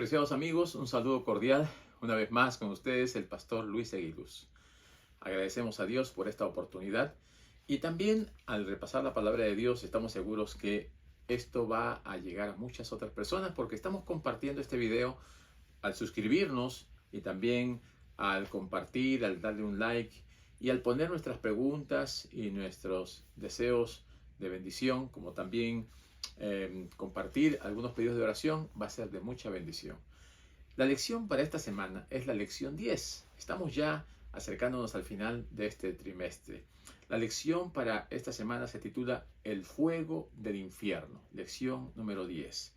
Apreciados amigos, un saludo cordial. Una vez más con ustedes el pastor Luis Aguiluz. Agradecemos a Dios por esta oportunidad y también al repasar la palabra de Dios estamos seguros que esto va a llegar a muchas otras personas porque estamos compartiendo este video al suscribirnos y también al compartir, al darle un like y al poner nuestras preguntas y nuestros deseos de bendición, como también compartir algunos pedidos de oración, va a ser de mucha bendición. La lección para esta semana es la lección 10. Estamos ya acercándonos al final de este trimestre. La lección para esta semana se titula El fuego del infierno, lección número 10.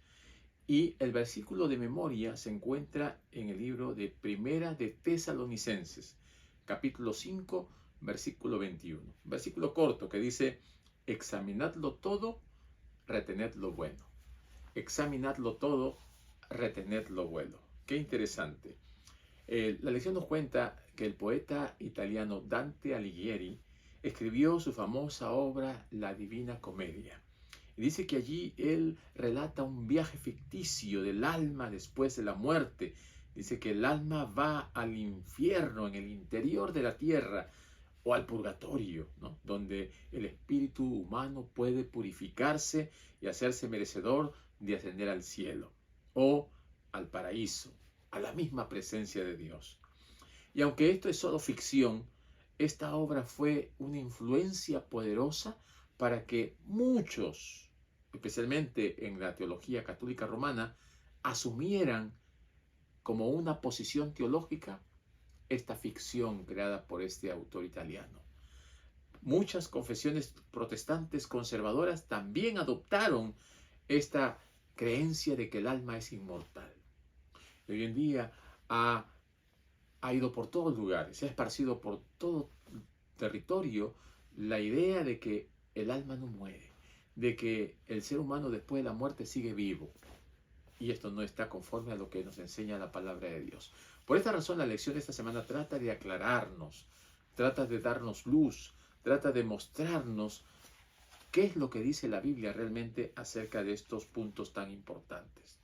Y el versículo de memoria se encuentra en el libro de Primera de Tesalonicenses, capítulo 5, versículo 21. Versículo corto que dice, examinadlo todo, retened lo bueno. Examinadlo todo, retened lo bueno. Qué interesante. La lección nos cuenta que el poeta italiano Dante Alighieri escribió su famosa obra La Divina Comedia. Y dice que allí él relata un viaje ficticio del alma después de la muerte. Dice que el alma va al infierno, en el interior de la tierra, o al purgatorio, ¿no? Donde el espíritu humano puede purificarse y hacerse merecedor de ascender al cielo, o al paraíso, a la misma presencia de Dios. Y aunque esto es solo ficción, esta obra fue una influencia poderosa para que muchos, especialmente en la teología católica romana, asumieran como una posición teológica esta ficción creada por este autor italiano. Muchas confesiones protestantes conservadoras también adoptaron esta creencia de que el alma es inmortal. Y hoy en día ha ido por todos lugares, se ha esparcido por todo territorio la idea de que el alma no muere, de que el ser humano después de la muerte sigue vivo. Y esto no está conforme a lo que nos enseña la palabra de Dios. Por esta razón, la lección de esta semana trata de aclararnos, trata de darnos luz, trata de mostrarnos qué es lo que dice la Biblia realmente acerca de estos puntos tan importantes.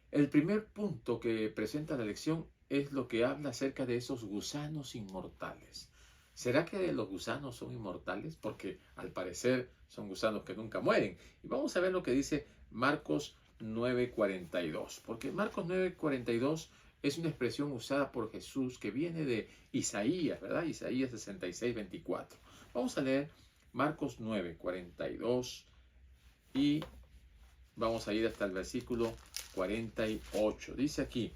El primer punto que presenta la lección es lo que habla acerca de esos gusanos inmortales. ¿Será que los gusanos son inmortales? Porque al parecer son gusanos que nunca mueren. Y vamos a ver lo que dice Marcos 9:42. Porque Marcos 9:42 es una expresión usada por Jesús que viene de Isaías, ¿verdad? Isaías 66:24. Vamos a leer Marcos 9:42 y vamos a ir hasta el versículo 48. Dice aquí,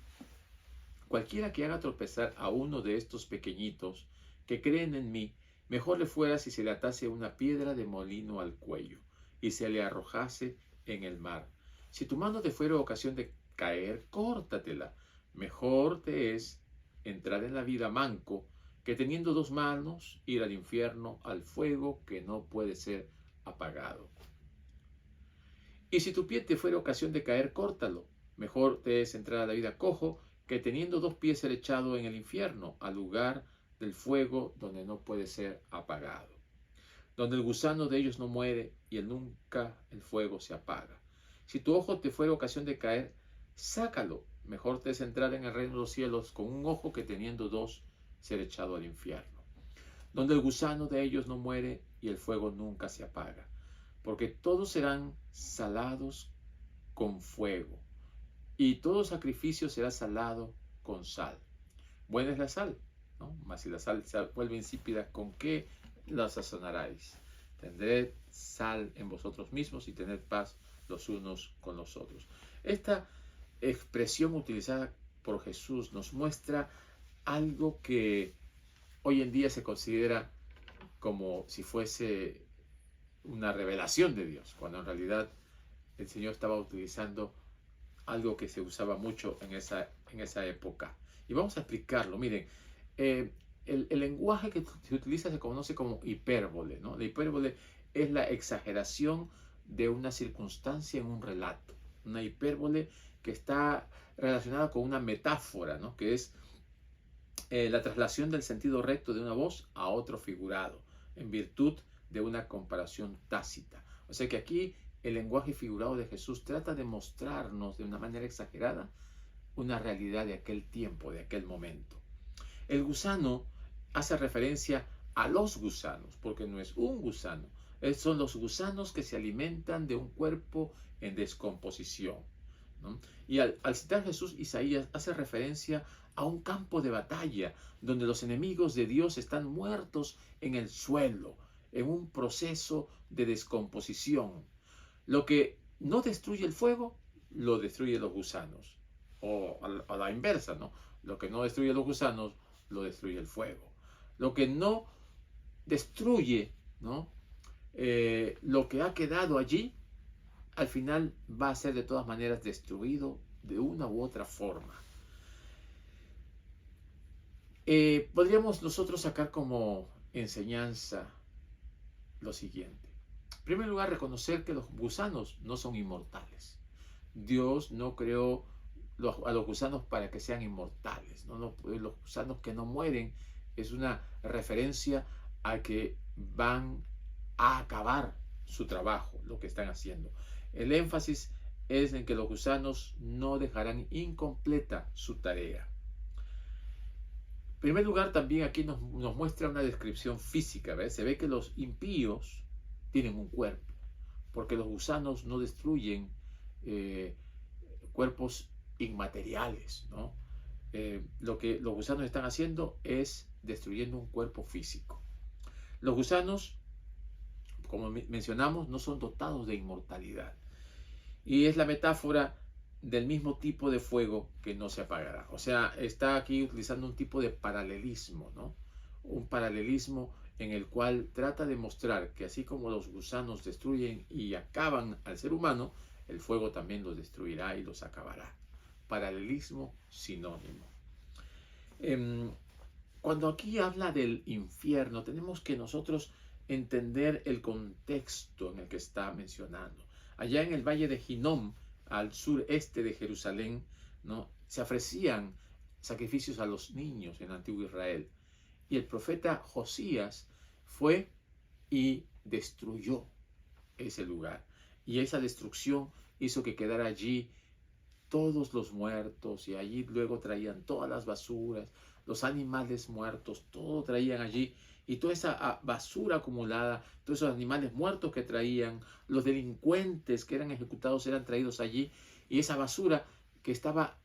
cualquiera que haga tropezar a uno de estos pequeñitos que creen en mí, mejor le fuera si se le atase una piedra de molino al cuello y se le arrojase en el mar. Si tu mano te fuera ocasión de caer, córtatela. Mejor te es entrar en la vida manco que teniendo dos manos ir al infierno, al fuego que no puede ser apagado. Y si tu pie te fuera ocasión de caer, córtalo. Mejor te es entrar a la vida cojo que teniendo dos pies ser echado en el infierno, al lugar del fuego donde no puede ser apagado, donde el gusano de ellos no muere y nunca el fuego se apaga. Si tu ojo te fuera ocasión de caer, sácalo. Mejor te es entrar en el reino de los cielos con un ojo que teniendo dos ser echado al infierno, donde el gusano de ellos no muere y el fuego nunca se apaga, porque todos serán salados con fuego, y todo sacrificio será salado con sal. Buena es la sal, ¿no? Mas si la sal se vuelve insípida, ¿con qué la sazonaréis? Tendré sal en vosotros mismos y tened paz los unos con los otros. Esta expresión utilizada por Jesús nos muestra algo que hoy en día se considera como si fuese una revelación de Dios, cuando en realidad el Señor estaba utilizando algo que se usaba mucho en esa época. Y vamos a explicarlo. Miren, el lenguaje que se utiliza se conoce como hipérbole, ¿no? La hipérbole es la exageración de una circunstancia en un relato. Una hipérbole que está relacionada con una metáfora, ¿no? Que es la traslación del sentido recto de una voz a otro figurado, en virtud de una comparación tácita. O sea que aquí el lenguaje figurado de Jesús trata de mostrarnos de una manera exagerada una realidad de aquel tiempo, de aquel momento. El gusano hace referencia a los gusanos, porque no es un gusano, son los gusanos que se alimentan de un cuerpo en descomposición, ¿no? Y al citar Jesús, Isaías hace referencia a un campo de batalla donde los enemigos de Dios están muertos en el suelo, en un proceso de descomposición. Lo que no destruye el fuego, lo destruye los gusanos. O a la inversa, ¿no? Lo que no destruye los gusanos, lo destruye el fuego. Lo que no destruye, ¿no? Lo que ha quedado allí, al final va a ser de todas maneras destruido de una u otra forma. Podríamos nosotros sacar como enseñanza lo siguiente. En primer lugar, reconocer que los gusanos no son inmortales. Dios no creó a los gusanos para que sean inmortales, ¿no? Los gusanos que no mueren es una referencia a que van a acabar su trabajo, lo que están haciendo. El énfasis es en que los gusanos no dejarán incompleta su tarea. En primer lugar, también aquí nos muestra una descripción física, ¿ves? Se ve que los impíos tienen un cuerpo, porque los gusanos no destruyen cuerpos inmateriales, ¿no? Lo que los gusanos están haciendo es destruyendo un cuerpo físico. Los gusanos, como mencionamos, no son dotados de inmortalidad. Y es la metáfora del mismo tipo de fuego que no se apagará. O sea, está aquí utilizando un tipo de paralelismo, ¿no? Un paralelismo en el cual trata de mostrar que así como los gusanos destruyen y acaban al ser humano, el fuego también los destruirá y los acabará. Paralelismo sinónimo. Cuando aquí habla del infierno, tenemos que nosotros entender el contexto en el que está mencionando. Allá en el valle de Hinnom, al sureste de Jerusalén, ¿no? Se ofrecían sacrificios a los niños en antiguo Israel. Y el profeta Josías fue y destruyó ese lugar. Y esa destrucción hizo que quedara allí todos los muertos, y allí luego traían todas las basuras, los animales muertos, todo traían allí, y toda esa basura acumulada, todos esos animales muertos que traían, los delincuentes que eran ejecutados eran traídos allí, y esa basura que estaba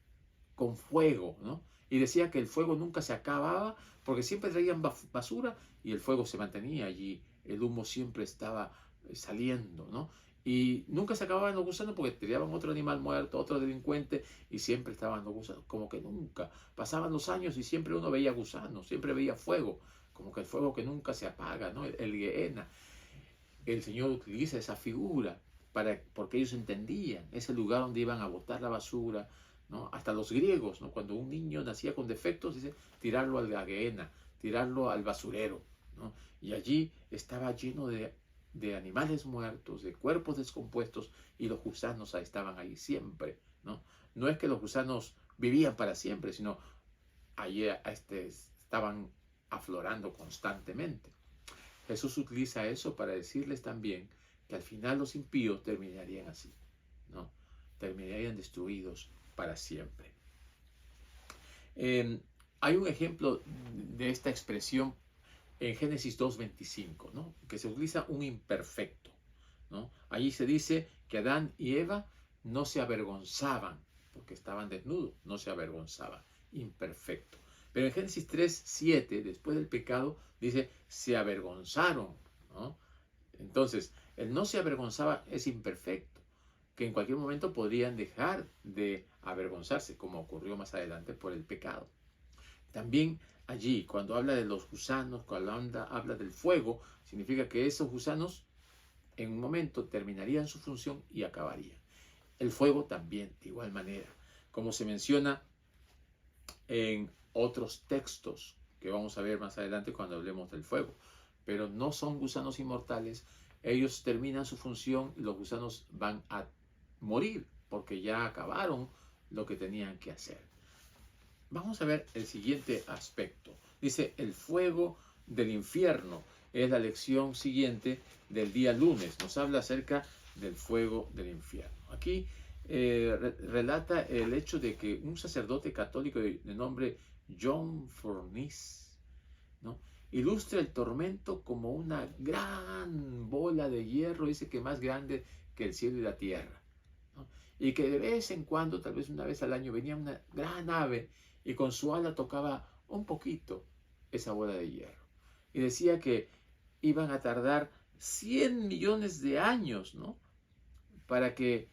con fuego, ¿no? Y decía que el fuego nunca se acababa, porque siempre traían basura y el fuego se mantenía allí, el humo siempre estaba saliendo, ¿no? Y nunca se acababan los gusanos porque tiraban otro animal muerto, otro delincuente, y siempre estaban los gusanos, como que nunca. Pasaban los años y siempre uno veía gusanos, siempre veía fuego, como que el fuego que nunca se apaga, ¿no? El Gehenna. El Señor utiliza esa figura porque ellos entendían ese lugar donde iban a botar la basura, ¿no? Hasta los griegos, ¿no? Cuando un niño nacía con defectos, dice tirarlo al Gehenna, tirarlo al basurero, ¿no? Y allí estaba lleno de animales muertos, de cuerpos descompuestos, y los gusanos estaban ahí siempre, ¿no? No es que los gusanos vivían para siempre, sino allí estaban aflorando constantemente. Jesús utiliza eso para decirles también que al final los impíos terminarían así, ¿no? Terminarían destruidos para siempre. Hay un ejemplo de esta expresión en Génesis 2:25, ¿no? Que se utiliza un imperfecto, ¿no? Allí se dice que Adán y Eva no se avergonzaban porque estaban desnudos, no se avergonzaban, imperfecto. Pero en Génesis 3:7, después del pecado, dice se avergonzaron, ¿no? Entonces, el no se avergonzaba es imperfecto, que en cualquier momento podrían dejar de avergonzarse, como ocurrió más adelante por el pecado. También allí, cuando habla de los gusanos, cuando habla del fuego, significa que esos gusanos en un momento terminarían su función y acabarían. El fuego también, de igual manera, como se menciona en otros textos que vamos a ver más adelante cuando hablemos del fuego. Pero no son gusanos inmortales, ellos terminan su función y los gusanos van a morir porque ya acabaron lo que tenían que hacer. Vamos a ver el siguiente aspecto. Dice el fuego del infierno. es la lección siguiente del día lunes. Nos habla acerca del fuego del infierno. Aquí relata el hecho de que un sacerdote católico de nombre John Fornis, ¿no?, ilustra el tormento como una gran bola de hierro, dice que más grande que el cielo y la tierra, ¿no?, y que de vez en cuando, tal vez una vez al año, venía una gran ave y con su ala tocaba un poquito esa bola de hierro. Y decía que iban a tardar 100 millones de años, ¿no?, para que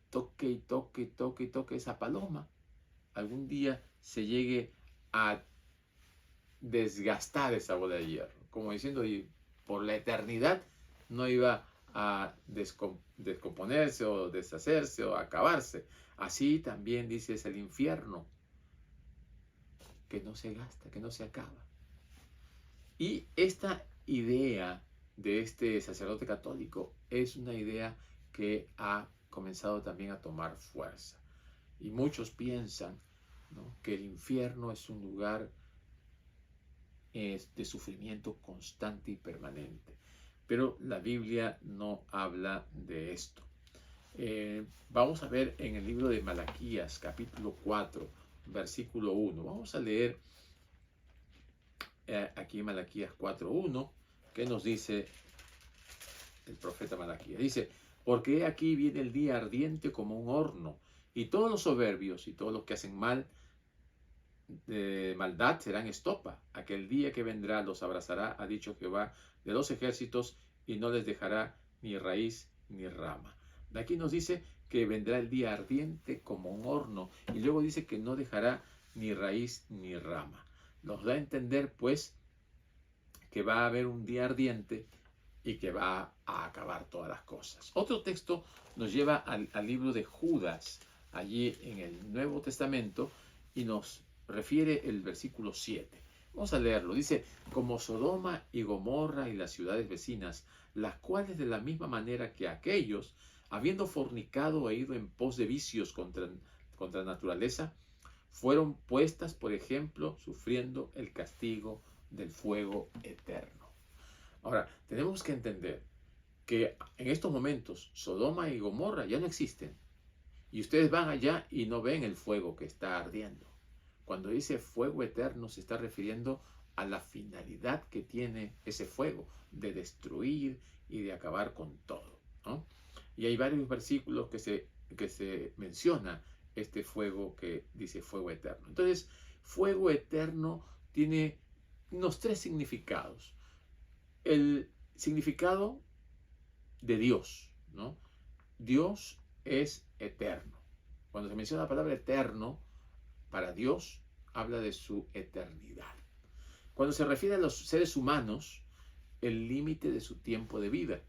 toque y toque y toque y toque esa paloma, algún día se llegue a desgastar esa bola de hierro, como diciendo, y por la eternidad no iba a descomponerse o deshacerse o acabarse. Así también dice es el infierno, que no se gasta, que no se acaba. Y esta idea de este sacerdote católico es una idea que ha comenzado también a tomar fuerza. Y muchos piensan, ¿no?, que el infierno es un lugar de sufrimiento constante y permanente. Pero la Biblia no habla de esto. Vamos a ver en el libro de Malaquías, capítulo 4, versículo 1. Vamos a leer aquí Malaquías 4:1, que nos dice el profeta Malaquías. Dice: porque aquí viene el día ardiente como un horno, y todos los soberbios y todos los que hacen maldad serán estopa. Aquel día que vendrá los abrazará, ha dicho Jehová de los ejércitos, y no les dejará ni raíz ni rama. De aquí nos dice que vendrá el día ardiente como un horno, y luego dice que no dejará ni raíz ni rama. Nos da a entender, pues, que va a haber un día ardiente y que va a acabar todas las cosas. Otro texto nos lleva al libro de Judas, allí en el Nuevo Testamento, y nos refiere el versículo 7. Vamos a leerlo. Dice: como Sodoma y Gomorra y las ciudades vecinas, las cuales de la misma manera que aquellos, habiendo fornicado e ido en pos de vicios contra la naturaleza, fueron puestas por ejemplo, sufriendo el castigo del fuego eterno. Ahora, tenemos que entender que en estos momentos Sodoma y Gomorra ya no existen. Y ustedes van allá y no ven el fuego que está ardiendo. Cuando dice fuego eterno se está refiriendo a la finalidad que tiene ese fuego, de destruir y de acabar con todo, ¿no? Y hay varios versículos que se menciona este fuego que dice fuego eterno. Entonces, fuego eterno tiene unos 3 significados. El significado de Dios, ¿no? Dios es eterno. Cuando se menciona la palabra eterno, para Dios habla de su eternidad. Cuando se refiere a los seres humanos, el límite de su tiempo de vida,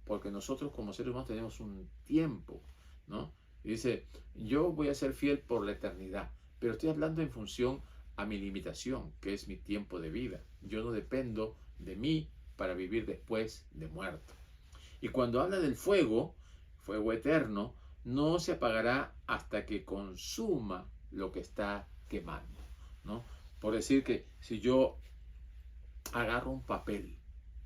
porque nosotros como seres humanos tenemos un tiempo, ¿no? Y dice, yo voy a ser fiel por la eternidad, pero estoy hablando en función a mi limitación, que es mi tiempo de vida. Yo no dependo de mí para vivir después de muerto. Y cuando habla del fuego, fuego eterno, no se apagará hasta que consuma lo que está quemando, ¿no? Por decir que si yo agarro un papel,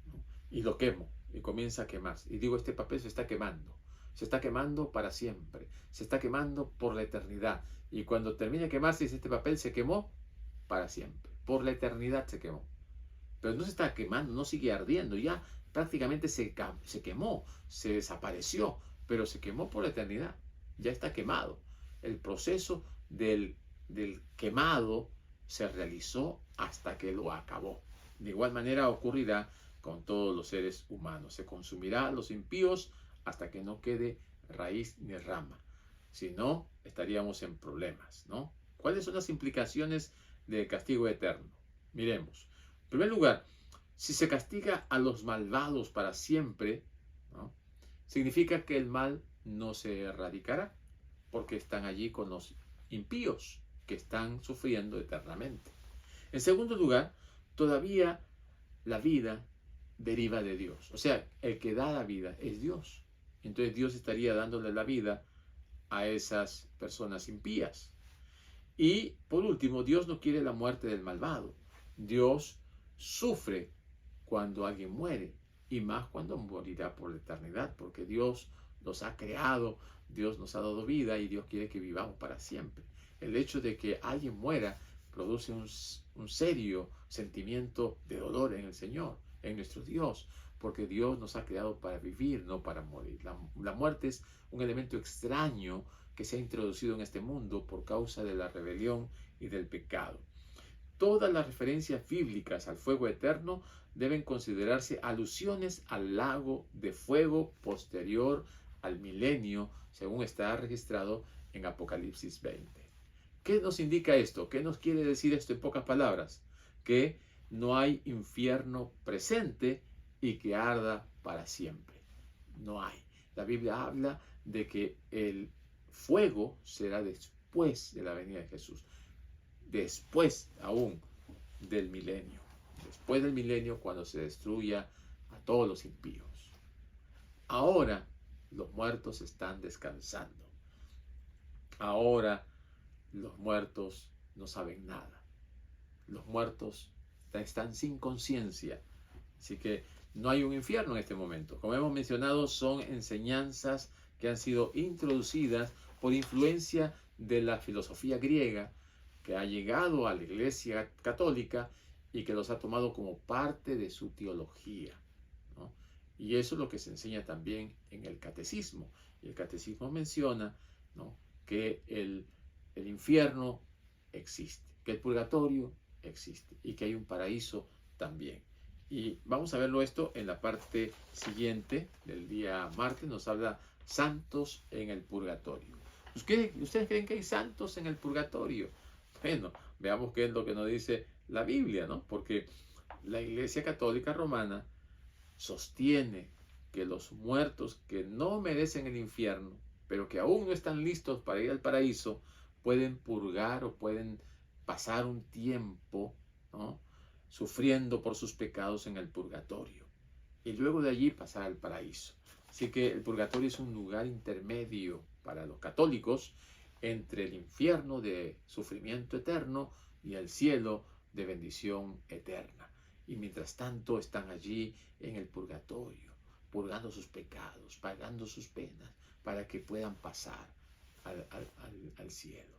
¿no?, y lo quemo y comienza a quemarse, y digo, este papel se está quemando para siempre, se está quemando por la eternidad, y cuando termine de quemarse, dice, este papel se quemó para siempre, por la eternidad se quemó. Pero no se está quemando, no sigue ardiendo, ya prácticamente se quemó, se desapareció, pero se quemó por la eternidad, ya está quemado. El proceso del quemado se realizó hasta que lo acabó. De igual manera ocurrirá con todos los seres humanos. Se consumirá a los impíos hasta que no quede raíz ni rama. Si no, estaríamos en problemas, ¿no? ¿Cuáles son las implicaciones del castigo eterno? Miremos. En primer lugar, si se castiga a los malvados para siempre, ¿no?, significa que el mal no se erradicará, porque están allí con los impíos que están sufriendo eternamente. En segundo lugar, todavía la vida deriva de Dios. O sea, el que da la vida es Dios. Entonces Dios estaría dándole la vida a esas personas impías. Y por último, Dios no quiere la muerte del malvado. Dios sufre cuando alguien muere, y más cuando morirá por la eternidad, porque Dios nos ha creado, Dios nos ha dado vida y Dios quiere que vivamos para siempre. El hecho de que alguien muera produce un serio sentimiento de dolor en el Señor, en nuestro Dios, porque Dios nos ha creado para vivir, no para morir. La muerte es un elemento extraño que se ha introducido en este mundo por causa de la rebelión y del pecado. Todas las referencias bíblicas al fuego eterno deben considerarse alusiones al lago de fuego posterior al milenio, según está registrado en Apocalipsis 20. ¿Qué nos indica esto? ¿Qué nos quiere decir esto en pocas palabras? Que no hay infierno presente y que arda para siempre. No hay. La Biblia habla de que el fuego será después de la venida de Jesús, después aún del milenio, después del milenio, cuando se destruya a todos los impíos. Ahora los muertos están descansando. Ahora los muertos no saben nada. Los muertos están sin conciencia. Así que no hay un infierno en este momento. Como hemos mencionado, son enseñanzas que han sido introducidas por influencia de la filosofía griega, que ha llegado a la Iglesia Católica y que los ha tomado como parte de su teología, ¿no? Y eso es lo que se enseña también en el catecismo. Y el catecismo menciona, ¿no?, que el infierno existe, que el purgatorio existe y que hay un paraíso también. Y vamos a verlo esto en la parte siguiente del día martes. Nos habla santos en el purgatorio. ¿Ustedes creen que hay santos en el purgatorio? Bueno, veamos qué es lo que nos dice la Biblia, ¿no? Porque la Iglesia Católica Romana sostiene que los muertos que no merecen el infierno, pero que aún no están listos para ir al paraíso, pueden purgar o pueden pasar un tiempo, ¿no?, sufriendo por sus pecados en el purgatorio y luego de allí pasar al paraíso. Así que el purgatorio es un lugar intermedio para los católicos entre el infierno de sufrimiento eterno y el cielo de bendición eterna. Y mientras tanto están allí en el purgatorio, purgando sus pecados, pagando sus penas, para que puedan pasar al cielo.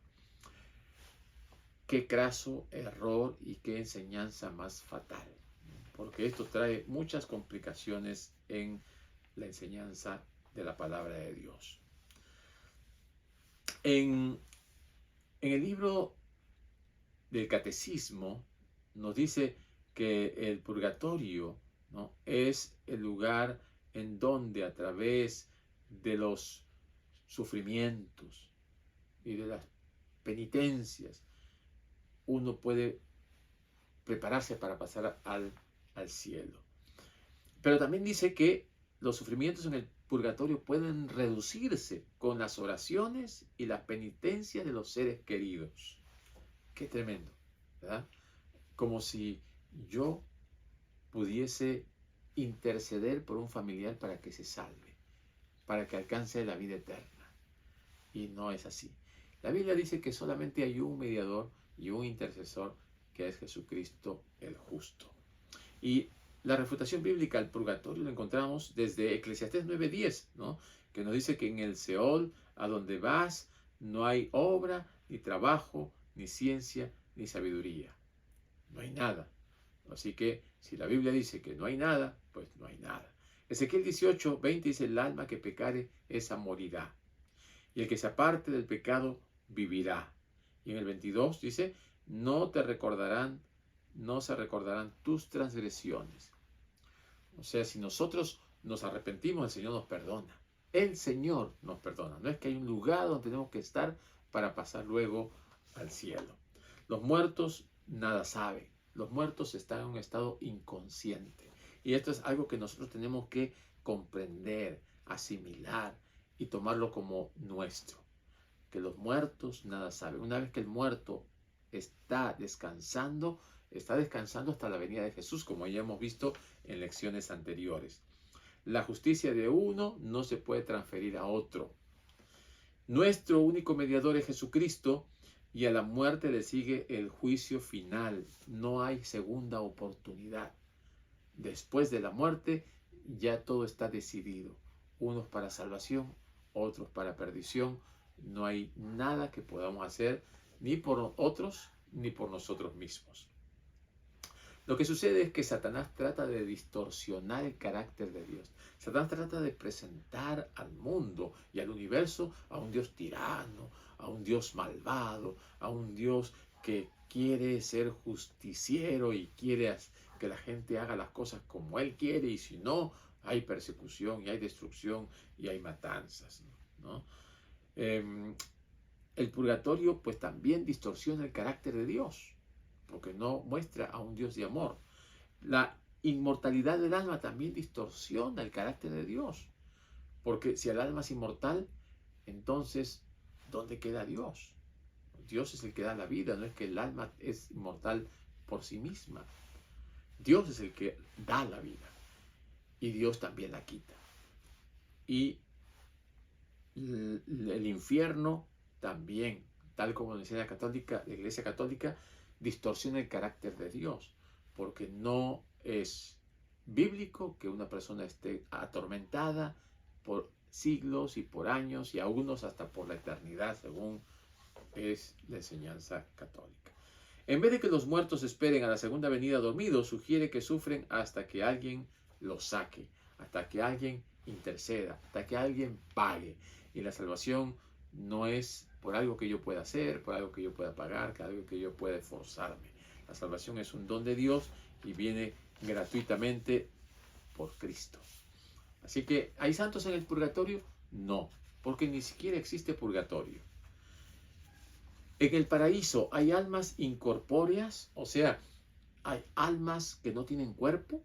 Qué craso error y qué enseñanza más fatal, porque esto trae muchas complicaciones en la enseñanza de la palabra de Dios. En el libro del Catecismo nos dice que el purgatorio, ¿no?, es el lugar en donde a través de los sufrimientos y de las penitencias uno puede prepararse para pasar al cielo. Pero también dice que los sufrimientos en el purgatorio pueden reducirse con las oraciones y la penitencia de los seres queridos. Qué tremendo, ¿verdad? Como si yo pudiese interceder por un familiar para que se salve, para que alcance la vida eterna. Y no es así. La Biblia dice que solamente hay un mediador y un intercesor, que es Jesucristo el justo. Y la refutación bíblica al purgatorio lo encontramos desde Eclesiastés 9:10, ¿no?, que nos dice que en el Seol, a donde vas, no hay obra, ni trabajo, ni ciencia, ni sabiduría. No hay nada. Así que si la Biblia dice que no hay nada, pues no hay nada. Ezequiel 18:20 dice: el alma que pecare, esa morirá. Y el que se aparte del pecado, vivirá. Y en el 22 dice: no se recordarán tus transgresiones. O sea, si nosotros nos arrepentimos, el Señor nos perdona. El Señor nos perdona. No es que hay un lugar donde tenemos que estar para pasar luego al cielo. Los muertos nada saben. Los muertos están en un estado inconsciente. Y esto es algo que nosotros tenemos que comprender, asimilar y tomarlo como nuestro. Que los muertos nada saben. Una vez que el muerto está descansando hasta la venida de Jesús, como ya hemos visto en lecciones anteriores. La justicia de uno no se puede transferir a otro. Nuestro único mediador es Jesucristo, y a la muerte le sigue el juicio final. No hay segunda oportunidad. después de la muerte ya todo está decidido. Unos para salvación, otros para perdición. No hay nada que podamos hacer ni por otros ni por nosotros mismos. Lo que sucede es que Satanás trata de distorsionar el carácter de Dios. Satanás trata de presentar al mundo y al universo a un Dios tirano, a un Dios malvado, a un Dios que quiere ser justiciero y quiere que la gente haga las cosas como Él quiere, y si no, hay persecución y hay destrucción y hay matanzas, ¿no? El purgatorio pues también distorsiona el carácter de Dios, porque no muestra a un Dios de amor. La inmortalidad del alma también distorsiona el carácter de Dios, porque si el alma es inmortal, entonces, ¿dónde queda Dios? Dios es el que da la vida, no es que el alma es inmortal por sí misma. Dios es el que da la vida, y Dios también la quita. Y el infierno también, tal como lo dice la Iglesia Católica, distorsiona el carácter de Dios, porque no es bíblico que una persona esté atormentada por siglos y por años, y a unos hasta por la eternidad, según es la enseñanza católica. En vez de que los muertos esperen a la segunda venida dormidos, sugiere que sufren hasta que alguien los saque, hasta que alguien interceda, hasta que alguien pague. Y la salvación no es por algo que yo pueda hacer, por algo que yo pueda pagar, por algo que yo pueda esforzarme. La salvación es un don de Dios y viene gratuitamente por Cristo. Así que, ¿hay santos en el purgatorio? No, porque ni siquiera existe purgatorio. En el paraíso hay almas incorpóreas, o sea, hay almas que no tienen cuerpo.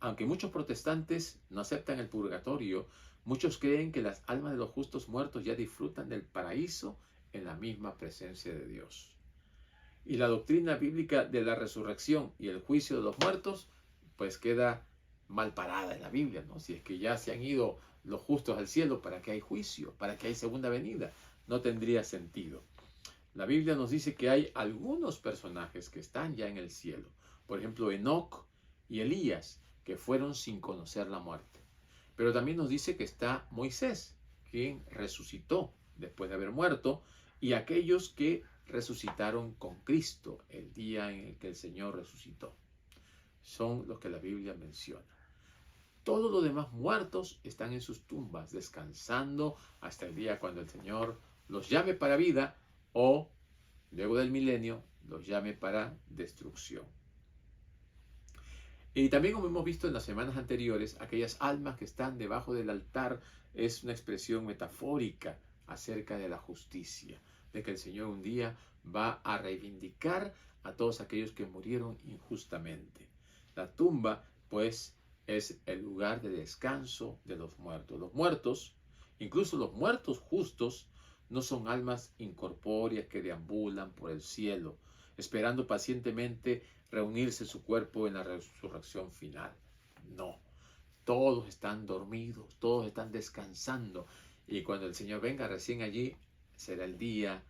Aunque muchos protestantes no aceptan el purgatorio, muchos creen que las almas de los justos muertos ya disfrutan del paraíso en la misma presencia de Dios. Y la doctrina bíblica de la resurrección y el juicio de los muertos, pues queda mal parada en la Biblia, ¿no? Si es que ya se han ido los justos al cielo, ¿para qué hay juicio? ¿Para qué hay segunda venida? No tendría sentido. La Biblia nos dice que hay algunos personajes que están ya en el cielo. Por ejemplo, Enoc y Elías, que fueron sin conocer la muerte. Pero también nos dice que está Moisés, quien resucitó después de haber muerto, y aquellos que resucitaron con Cristo el día en el que el Señor resucitó. Son los que la Biblia menciona. Todos los demás muertos están en sus tumbas, descansando hasta el día cuando el Señor los llame para vida, o luego del milenio los llame para destrucción. Y también, como hemos visto en las semanas anteriores, aquellas almas que están debajo del altar es una expresión metafórica acerca de la justicia, de que el Señor un día va a reivindicar a todos aquellos que murieron injustamente. La tumba, pues, es el lugar de descanso de los muertos. Los muertos, incluso los muertos justos, no son almas incorpóreas que deambulan por el cielo, esperando pacientemente reunirse su cuerpo en la resurrección final. No, todos están dormidos, todos están descansando, y cuando el Señor venga recién allí, será el día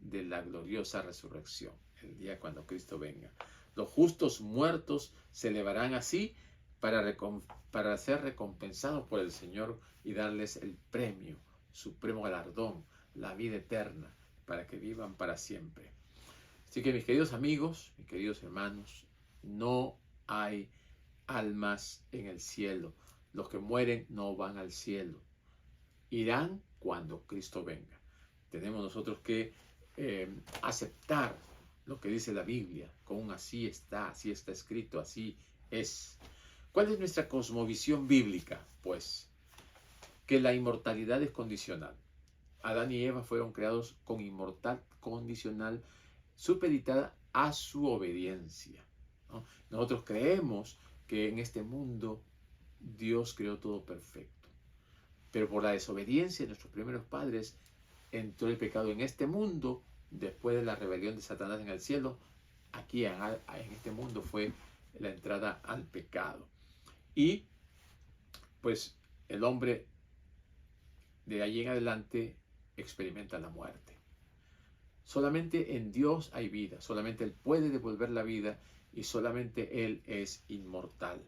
de la gloriosa resurrección, el día cuando Cristo venga. Los justos muertos se elevarán así para ser recompensados por el Señor y darles el premio, supremo galardón, la vida eterna, para que vivan para siempre. Así que, mis queridos amigos, mis queridos hermanos, no hay almas en el cielo. Los que mueren no van al cielo. Irán cuando Cristo venga. Tenemos nosotros que aceptar lo que dice la Biblia, con un así está escrito, así es. ¿Cuál es nuestra cosmovisión bíblica? Pues que la inmortalidad es condicional. Adán y Eva fueron creados con inmortalidad condicional, supeditada a su obediencia, ¿no? Nosotros creemos que en este mundo Dios creó todo perfecto, pero por la desobediencia de nuestros primeros padres entró el pecado en este mundo. Después de la rebelión de Satanás en el cielo, aquí en este mundo fue la entrada al pecado, y pues el hombre de allí en adelante experimenta la muerte. Solamente en Dios hay vida, solamente Él puede devolver la vida, y solamente Él es inmortal.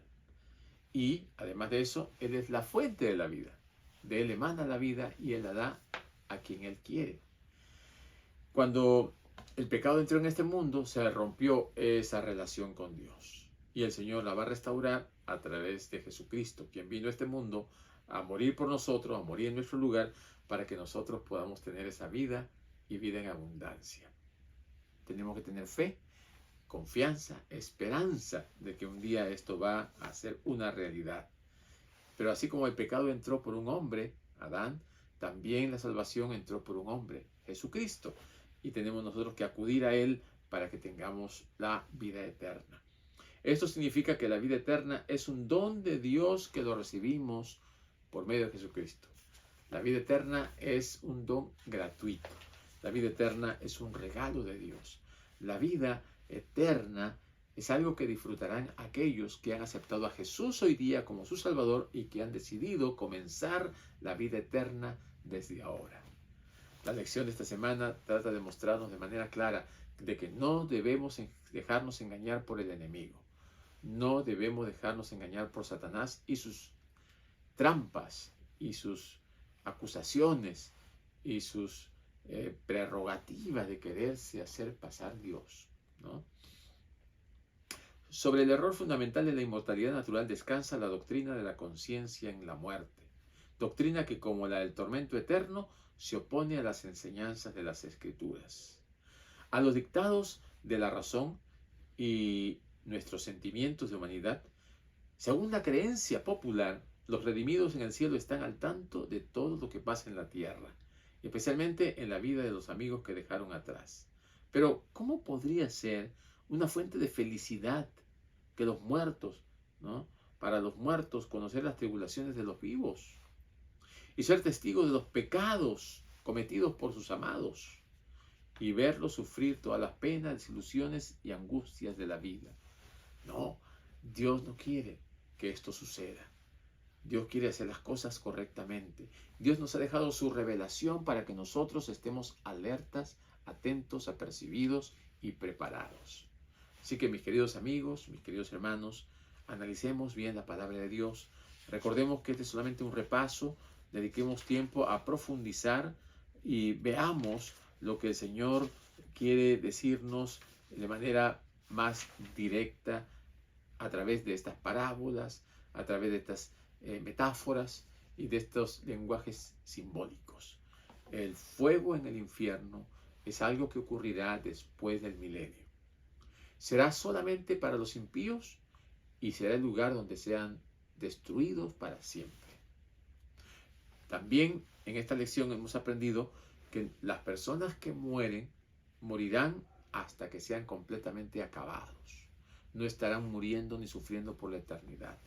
Y además de eso, Él es la fuente de la vida. De Él emana la vida y Él la da a quien Él quiere. Cuando el pecado entró en este mundo, se rompió esa relación con Dios. Y el Señor la va a restaurar a través de Jesucristo, quien vino a este mundo a morir por nosotros, a morir en nuestro lugar, para que nosotros podamos tener esa vida y vida en abundancia. Tenemos que tener fe, confianza, esperanza de que un día esto va a ser una realidad. Pero así como el pecado entró por un hombre, Adán, también la salvación entró por un hombre, Jesucristo. Y tenemos nosotros que acudir a Él para que tengamos la vida eterna. Esto significa que la vida eterna es un don de Dios que lo recibimos por medio de Jesucristo. La vida eterna es un don gratuito. La vida eterna es un regalo de Dios. La vida eterna es algo que disfrutarán aquellos que han aceptado a Jesús hoy día como su Salvador y que han decidido comenzar la vida eterna desde ahora. La lección de esta semana trata de mostrarnos de manera clara de que no debemos dejarnos engañar por el enemigo. No debemos dejarnos engañar por Satanás y sus trampas y sus acusaciones y sus prerrogativas de quererse hacer pasar Dios, ¿no? Sobre el error fundamental de la inmortalidad natural descansa la doctrina de la conciencia en la muerte, doctrina que, como la del tormento eterno, se opone a las enseñanzas de las Escrituras, a los dictados de la razón y nuestros sentimientos de humanidad. Según la creencia popular, los redimidos en el cielo están al tanto de todo lo que pasa en la tierra, especialmente en la vida de los amigos que dejaron atrás. Pero, ¿cómo podría ser una fuente de felicidad que los muertos, ¿no? Para los muertos, conocer las tribulaciones de los vivos y ser testigos de los pecados cometidos por sus amados y verlos sufrir todas las penas, desilusiones y angustias de la vida? No, Dios no quiere que esto suceda. Dios quiere hacer las cosas correctamente. Dios nos ha dejado su revelación para que nosotros estemos alertas, atentos, apercibidos y preparados. Así que, mis queridos amigos, mis queridos hermanos, analicemos bien la palabra de Dios. Recordemos que este es solamente un repaso. Dediquemos tiempo a profundizar y veamos lo que el Señor quiere decirnos de manera más directa a través de estas parábolas, a través de estas metáforas y de estos lenguajes simbólicos. El fuego en el infierno es algo que ocurrirá después del milenio. Será solamente para los impíos y será el lugar donde sean destruidos para siempre. También en esta lección hemos aprendido que las personas que mueren morirán hasta que sean completamente acabados. No estarán muriendo ni sufriendo por la eternidad.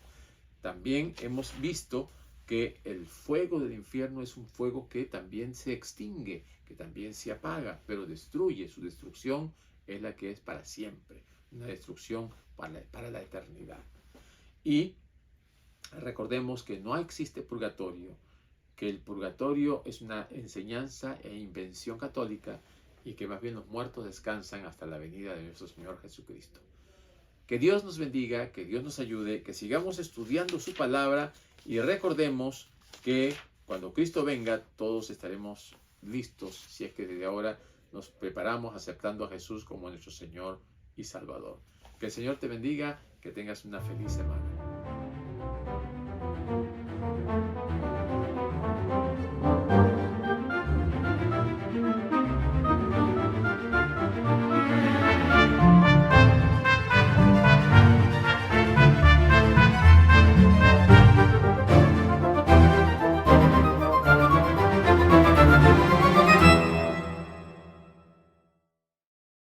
También hemos visto que el fuego del infierno es un fuego que también se extingue, que también se apaga, pero destruye. Su destrucción es la que es para siempre, una destrucción para la eternidad. Y recordemos que no existe purgatorio, que el purgatorio es una enseñanza e invención católica y que más bien los muertos descansan hasta la venida de nuestro Señor Jesucristo. Que Dios nos bendiga, que Dios nos ayude, que sigamos estudiando su palabra y recordemos que cuando Cristo venga todos estaremos listos si es que desde ahora nos preparamos aceptando a Jesús como nuestro Señor y Salvador. Que el Señor te bendiga, que tengas una feliz semana.